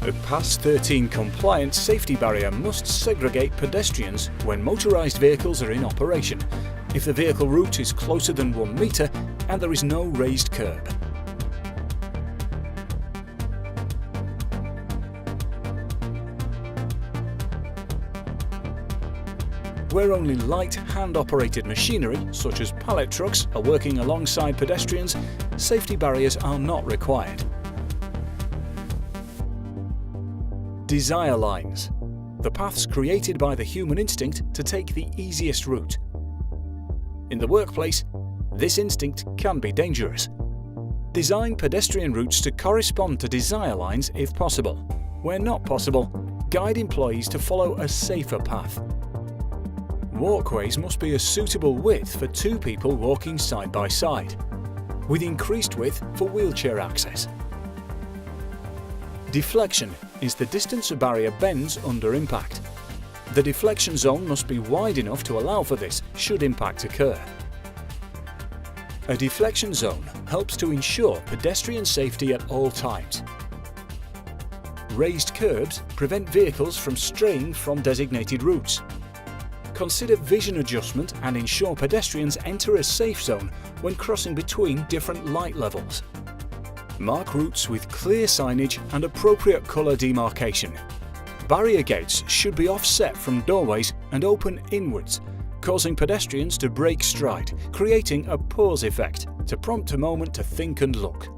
A PAS 13 compliant safety barrier must segregate pedestrians when motorised vehicles are in operation, if the vehicle route is closer than 1 metre and there is no raised kerb. Where only light hand-operated machinery, such as pallet trucks, are working alongside pedestrians, safety barriers are not required. Desire lines. The paths created by the human instinct to take the easiest route. In the workplace, this instinct can be dangerous. Design pedestrian routes to correspond to desire lines if possible. Where not possible, guide employees to follow a safer path. Walkways must be a suitable width for 2 people walking side by side, with increased width for wheelchair access. Deflection is the distance a barrier bends under impact. The deflection zone must be wide enough to allow for this should impact occur. A deflection zone helps to ensure pedestrian safety at all times. Raised curbs prevent vehicles from straying from designated routes. Consider vision adjustment and ensure pedestrians enter a safe zone when crossing between different light levels. Mark routes with clear signage and appropriate colour demarcation. Barrier gates should be offset from doorways and open inwards, causing pedestrians to break stride, creating a pause effect to prompt a moment to think and look.